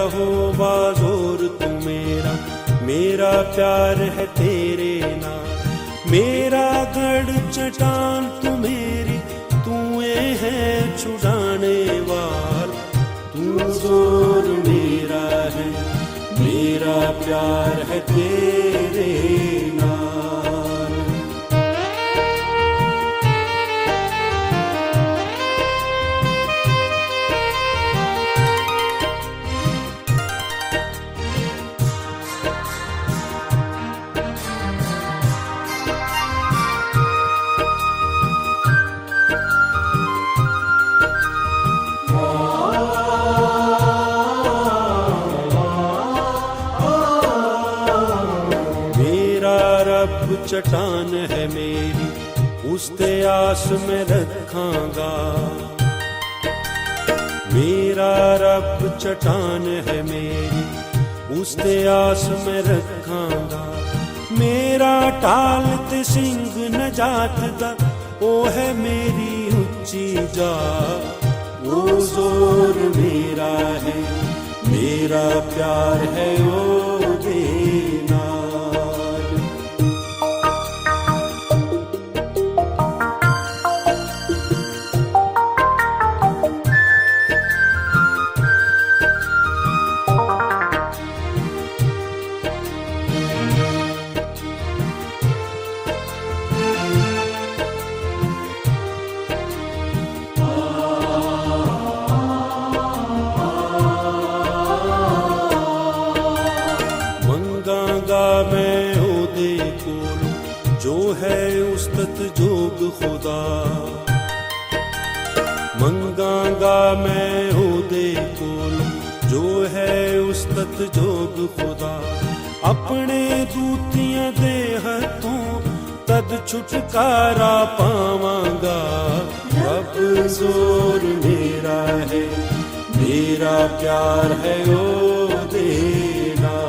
यहोवा जोर तू मेरा, मेरा प्यार है तेरे नाम। मेरा गढ़ चट्टान तू मेरी, तूए है छुड़ाने वाल। तू जोर मेरा है, मेरा प्यार है तेरे नाम। चट्टान है मेरी, उसते आस में रखांगा। मेरा रब चट्टान है मेरी, उसते आस में रखांगा। मेरा टाल ते सिंह नजात दा, ओ है मेरी उच्ची जा। ओ जोर मेरा है, मेरा प्यार है ओ देना। मैं ओदे कोल जो है उस्तत जोग खुदा। मंगांगा मैं ओदे कोल जो है उस्तत जोग खुदा। अपने दूतियां दे हथों तद छुटकारा पावांगा। रब जोर मेरा है, मेरा प्यार है ओ देना।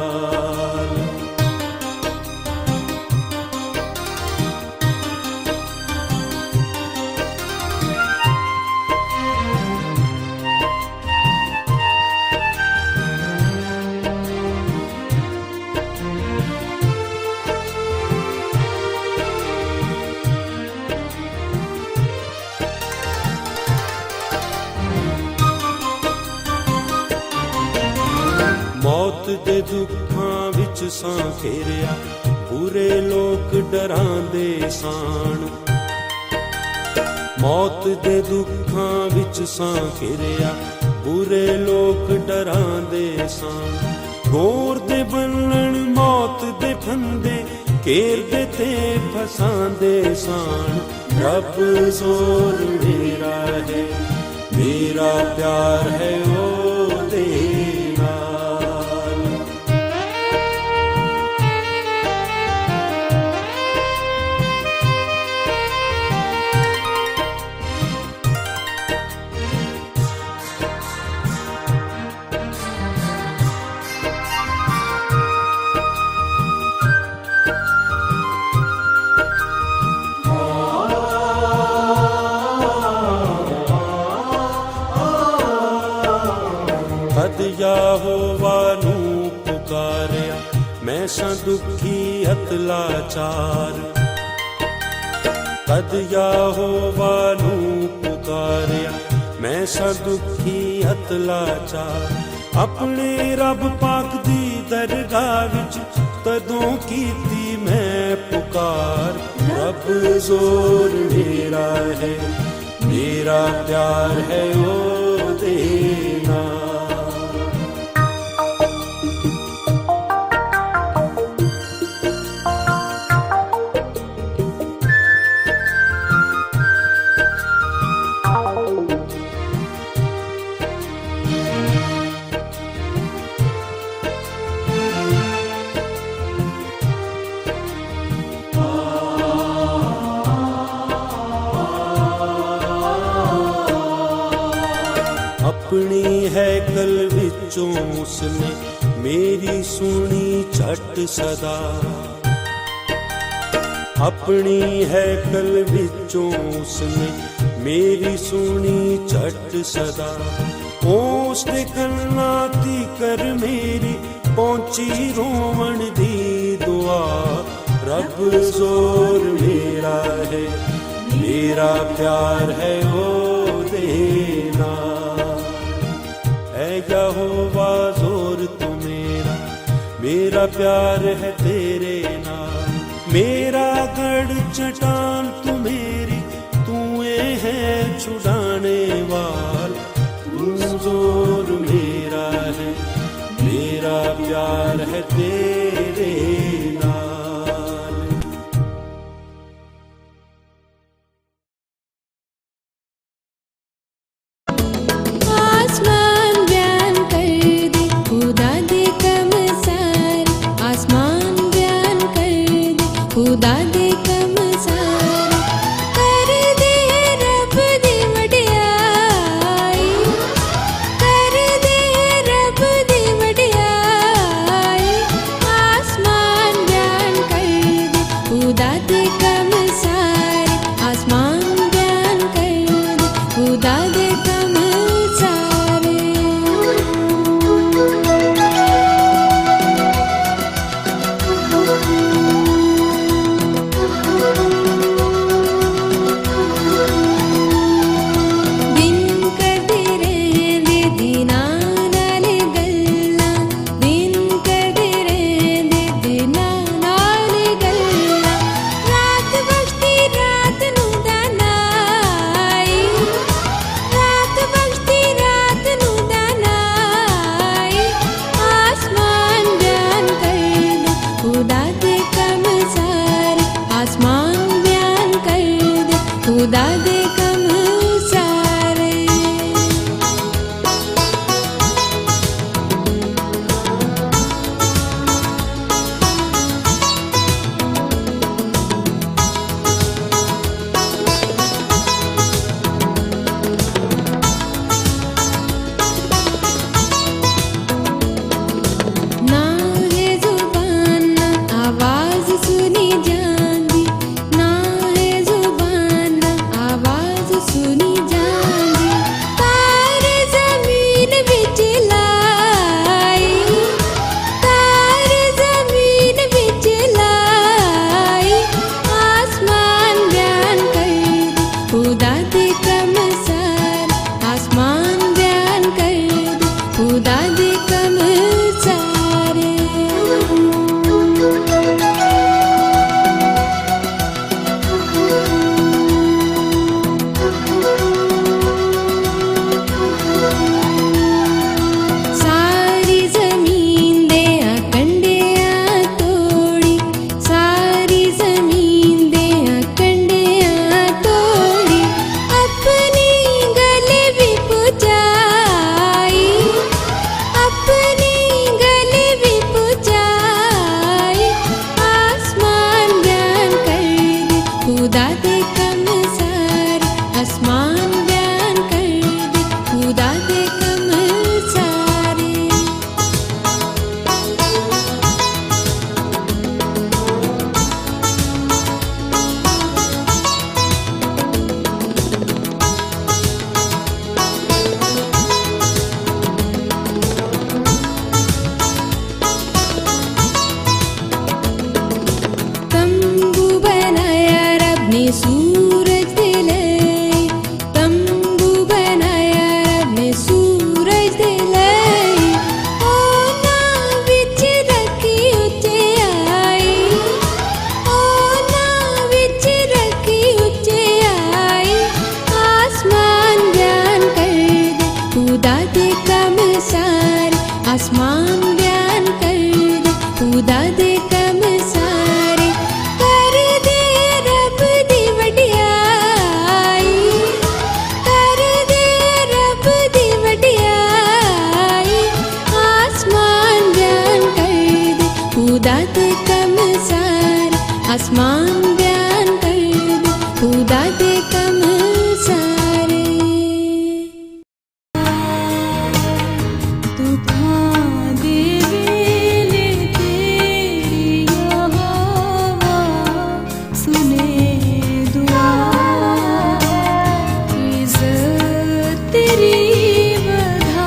मौत दे दुखां विच सां घेरिया, बुरे लोक डरांदे सान। मौत दे दुखां विच सां घेरिया, बुरे लोक डरांदे सान। गोर दे बन्नण मौत दे फंदे, घेरदे ते फसांदे सान। रब जोर मेरा है, मेरा प्यार है ओ देना। तद यहोवा नू पुकारिया, मैं सां दुखी अत लाचार। तद यहोवा नू पुकारिया, मैं सां दुखी अत लाचार। अपने रब पाक दी दरगाह विच तदों कीती मैं पुकार। रब जोर मेरा है, मेरा प्यार है ओ देना। अपनी हैकल विचों उसने मेरी सुनी झट सदा। अपनी हैकल विचों उसने मेरी सुनी झट सदा। ਉਸ ਦੇ ਕੰਨਾਂ ਤੀਕਰ ਮੇਰੀ ਪਹੁੰਚੀ ਰੋਵਣ ਦੀ ਦੁਆ। ਰੱਬ ਜ਼ੋਰ ਮੇਰਾ ਹੈ, ਮੇਰਾ ਪਿਆਰ ਹੈ ਉਹਦੇ ਨਾਲ। ਹੈ ਯਹੋਵਾ ਜ਼ੋਰ ਤੂੰ ਮੇਰਾ, ਮੇਰਾ ਪਿਆਰ ਹੈ ਤੇਰੇ ਨਾਲ। मेरा गढ़ चट्टान तू मेरी, तू ये है छुड़ाने वाल। तू जोर मेरा है, मेरा प्यार है तेरे नाल। आसमान बयान कर दे खुदा दे कम सारे, आसमान बयान कर दे खुदा दे कम सारे। कर दे रब दी वडियाई, कर दे रब दी वडियाई। आसमान बयान कर दे खुदा दे कम सारे, आसमान बयान कर दे खुदा दे कम सारे। दिन करदे रहंदे दिनां नाल गल्लां, दिन करदे रहंदे दिनां नाल गल्लां। रात बखती रात नूं दानाई, रात बखती रात नूं दानाई। आसमान बयान कर दे खुदा दे कम सारे, आसमान बयान कर दे खुदा दे कम सारे। ना है जुबान ना आवाज सुनी जांदी, ना है जुबान ना आवाज सुनी जांदी। तारे जमीन विच लाई, तारे जमीन विच लाई। आसमान बयान कर दे खुदा दे कम सारे, आसमान बयान कर दे खुदा दे कम सारे। सारी जमीन दे कंडियां तोड़ी, सारी जमीन दे कंडियां तोड़ी। अपनी गले भी पुचाई, अपनी गले भी पुचाई। आसमान बयान कर दे खुदा दे कम सारे, आसमान बयान कर दे खुदा दे कम सारे। तंबू बनाया रब ने सूरज दिलाई, तंबू बनाया रब ने सूरज दिलाई। ओ ना विच रखी उचियाई, ओ ना विच रखी उचियाई। आसमान बयान कर दे खुदा दे कम सारे, आसमान बयान कर दे खुदा दे कम सारे। कर दे रब दी वडियाई, कर दे रब दी वडियाई। आसमान बयान कर दे खुदा दे कम सारे, आसमान बयान कर दे खुदा दे कम सारे। तूफान दे वेले तेरी यहोवा सुने दुआ। इज़्ज़त तेरी बधाई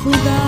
खुदा